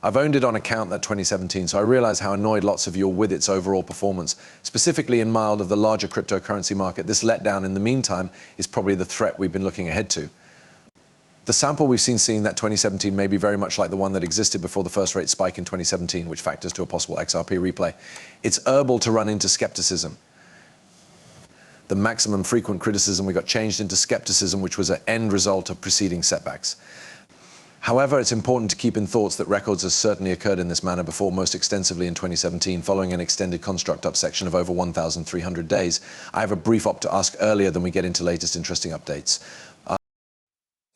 I've owned it on account that 2017, so I realize how annoyed lots of you are with its overall performance. Specifically in mild of the larger cryptocurrency market, this letdown in the meantime is probably the threat we've been looking ahead to. The sample we've seen that 2017 may be very much like the one that existed before the first rate spike in 2017, which factors to a possible XRP replay. It's herbal to run into skepticism. The maximum frequent criticism we got changed into skepticism, which was an end result of preceding setbacks. However, it's important to keep in thoughts that records has certainly occurred in this manner before, most extensively in 2017, following an extended construct up section of over 1,300 days. I have a brief op to ask earlier than we get into latest interesting updates.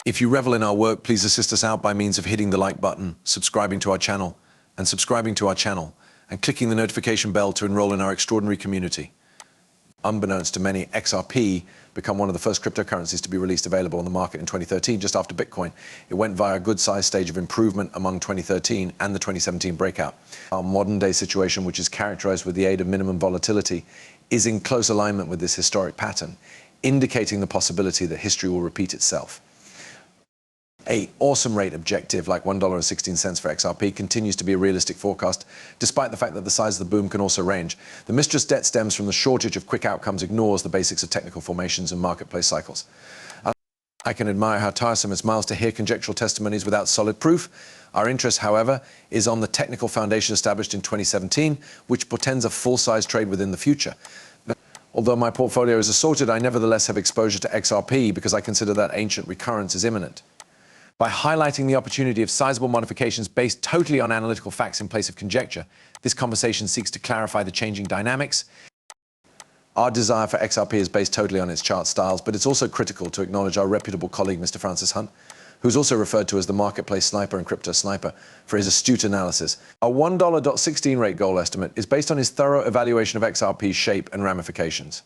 If you revel in our work, please assist us out by means of hitting the like button, subscribing to our channel, and clicking the notification bell to enroll in our extraordinary community. Unbeknownst to many, XRP became one of the first cryptocurrencies to be released available on the market in 2013, just after Bitcoin. It went via a good-sized stage of improvement among 2013 and the 2017 breakout. Our modern-day situation, which is characterized with the aid of minimum volatility, is in close alignment with this historic pattern, indicating the possibility that history will repeat itself. An awesome rate objective like $1.16 for XRP continues to be a realistic forecast, despite the fact that the size of the boom can also range. The mistress debt stems from the shortage of quick outcomes, ignores the basics of technical formations and marketplace cycles. I can admire how tiresome it's miles to hear conjectural testimonies without solid proof. Our interest, however, is on the technical foundation established in 2017, which portends a full-size trade within the future. Although my portfolio is assorted, I nevertheless have exposure to XRP because I consider that ancient recurrence is imminent. By highlighting the opportunity of sizable modifications based totally on analytical facts in place of conjecture, this conversation seeks to clarify the changing dynamics. Our desire for XRP is based totally on its chart styles, but it's also critical to acknowledge our reputable colleague, Mr. Francis Hunt, who's also referred to as the marketplace sniper and crypto sniper, for his astute analysis. Our $1.16 rate goal estimate is based on his thorough evaluation of XRP's shape and ramifications.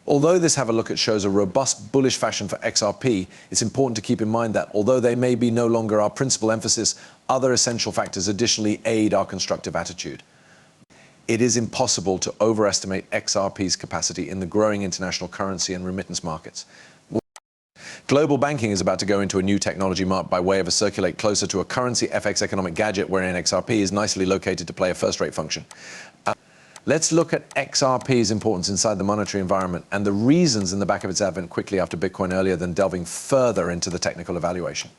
Although this have a look at shows a robust bullish fashion for XRP, it's important to keep in mind that although they may be no longer our principal emphasis, other essential factors additionally aid our constructive attitude. It is impossible to overestimate XRP's capacity in the growing international currency and remittance markets. Global banking is about to go into a new technology mark by way of a circulate closer to a currency FX economic gadget wherein XRP is nicely located to play a first-rate function. Let's look at XRP's importance inside the monetary environment and the reasons in the back of its advent quickly after Bitcoin earlier than delving further into the technical evaluation.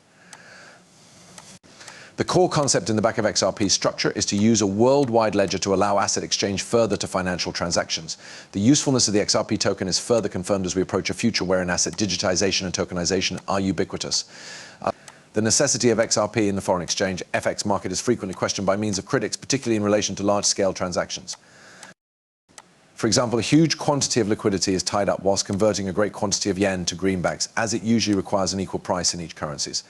The core concept in the back of XRP's structure is to use a worldwide ledger to allow asset exchange further to financial transactions. The usefulness of the XRP token is further confirmed as we approach a future wherein asset digitization and tokenization are ubiquitous. The necessity of XRP in the foreign exchange FX market is frequently questioned by means of critics, particularly in relation to large-scale transactions. For example, a huge quantity of liquidity is tied up whilst converting a great quantity of yen to greenbacks, as it usually requires an equal price in each currencies.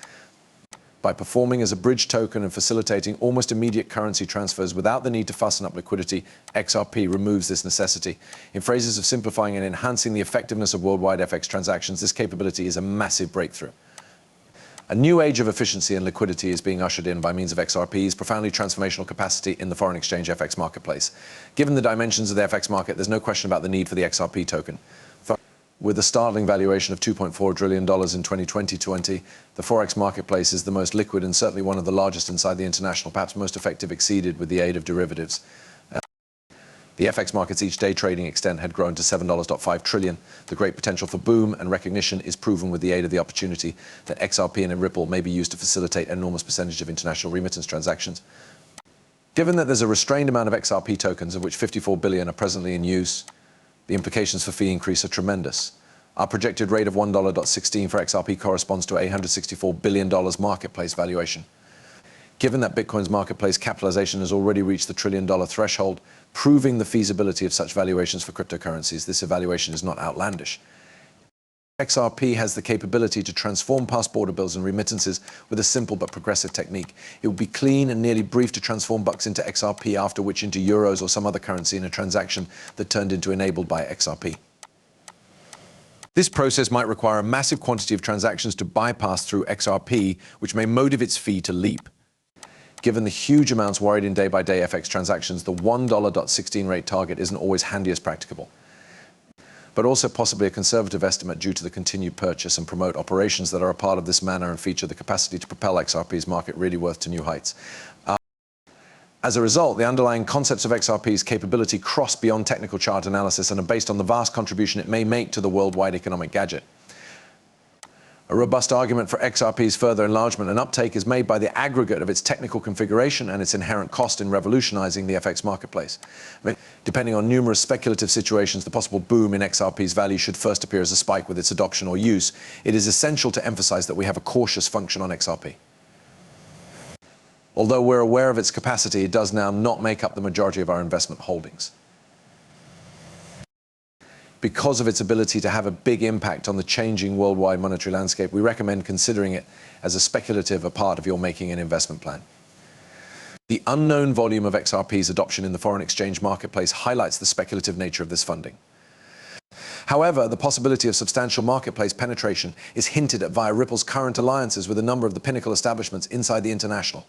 By performing as a bridge token and facilitating almost immediate currency transfers without the need to fasten up liquidity, XRP removes this necessity. In phrases of simplifying and enhancing the effectiveness of worldwide FX transactions, this capability is a massive breakthrough. A new age of efficiency and liquidity is being ushered in by means of XRP's profoundly transformational capacity in the foreign exchange FX marketplace. Given the dimensions of the FX market, there's no question about the need for the XRP token. With a startling valuation of $2.4 trillion in 2020, the Forex marketplace is the most liquid and certainly one of the largest inside the international, perhaps most effective exceeded with the aid of derivatives. The FX market's each day trading extent had grown to $7.5 trillion. The great potential for boom and recognition is proven with the aid of the opportunity that XRP and Ripple may be used to facilitate an enormous percentage of international remittance transactions. Given that there's a restrained amount of XRP tokens, of which 54 billion are presently in use, the implications for fee increase are tremendous. Our projected rate of $1.16 for XRP corresponds to a $164 billion marketplace valuation. Given that Bitcoin's marketplace capitalization has already reached the $1 trillion threshold, proving the feasibility of such valuations for cryptocurrencies, this evaluation is not outlandish. XRP has the capability to transform past border bills and remittances with a simple but progressive technique. It would be clean and nearly brief to transform bucks into XRP, after which into euros or some other currency in a transaction that turned into enabled by XRP. This process might require a massive quantity of transactions to bypass through XRP, which may motive its fee to leap. Given the huge amounts worried in day-by-day FX transactions, the $1.16 rate target isn't always handy as practicable. but also possibly a conservative estimate due to the continued purchase and promote operations that are a part of this manner and feature the capacity to propel XRP's market really worth to new heights. As a result, the underlying concepts of XRP's capability cross beyond technical chart analysis and are based on the vast contribution it may make to the worldwide economic gadget. A robust argument for XRP's further enlargement and uptake is made by the aggregate of its technical configuration and its inherent cost in revolutionizing the FX marketplace. Depending on numerous speculative situations, the possible boom in XRP's value should first appear as a spike with its adoption or use. It is essential to emphasize that we have a cautious function on XRP. Although we're aware of its capacity, it does now not make up the majority of our investment holdings. Because of its ability to have a big impact on the changing worldwide monetary landscape, we recommend considering it as a speculative part of your making an investment plan. The unknown volume of XRP's adoption in the foreign exchange marketplace highlights the speculative nature of this funding. However, the possibility of substantial marketplace penetration is hinted at via Ripple's current alliances with a number of the pinnacle establishments inside the international.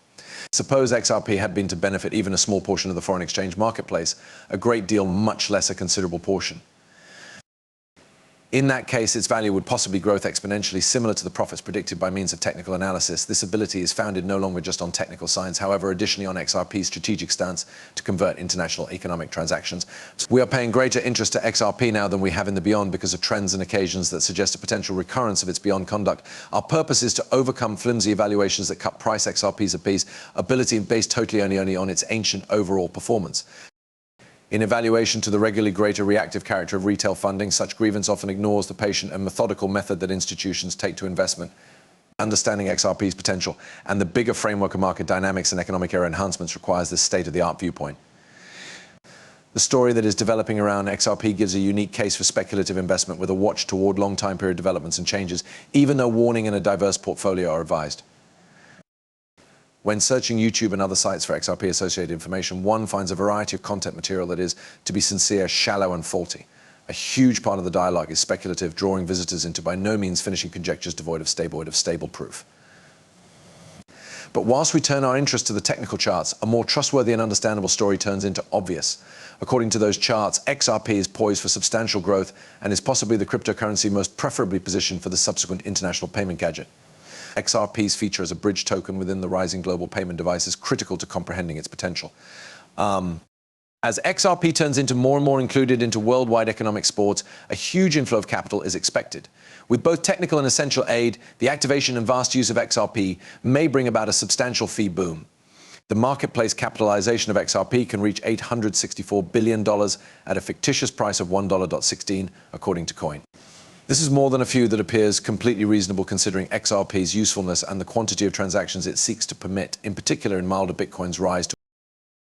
Suppose XRP had been to benefit even a small portion of the foreign exchange marketplace, a great deal much less a considerable portion. In that case, its value would possibly grow exponentially, similar to the profits predicted by means of technical analysis. This ability is founded no longer just on technical science, however, additionally on XRP's strategic stance to convert international economic transactions. We are paying greater interest to XRP now than we have in the beyond because of trends and occasions that suggest a potential recurrence of its beyond conduct. Our purpose is to overcome flimsy evaluations that cut price XRP's ability based totally only on its ancient overall performance. In evaluation to the regularly greater reactive character of retail funding, such grievance often ignores the patient and methodical method that institutions take to investment. Understanding XRP's potential and the bigger framework of market dynamics and economic era enhancements requires this state-of-the-art viewpoint. The story that is developing around XRP gives a unique case for speculative investment with a watch toward long time period developments and changes, even though warning and a diverse portfolio are advised. When searching YouTube and other sites for XRP-associated information, one finds a variety of content material that is, to be sincere, shallow and faulty. A huge part of the dialogue is speculative, drawing visitors into by no means finishing conjectures devoid of stable proof. But whilst we turn our interest to the technical charts, a more trustworthy and understandable story turns into obvious. According to those charts, XRP is poised for substantial growth and is possibly the cryptocurrency most preferably positioned for the subsequent international payment gadget. XRP's feature as a bridge token within the rising global payment device is critical to comprehending its potential. As XRP turns into more and more included into worldwide economic sports, a huge inflow of capital is expected. With both technical and essential aid, the activation and vast use of XRP may bring about a substantial fee boom. The marketplace capitalization of XRP can reach $864 billion at a fictitious price of $1.16, according to Coin. This is more than a few that appears completely reasonable considering XRP's usefulness and the quantity of transactions it seeks to permit, in particular in milder Bitcoin's rise to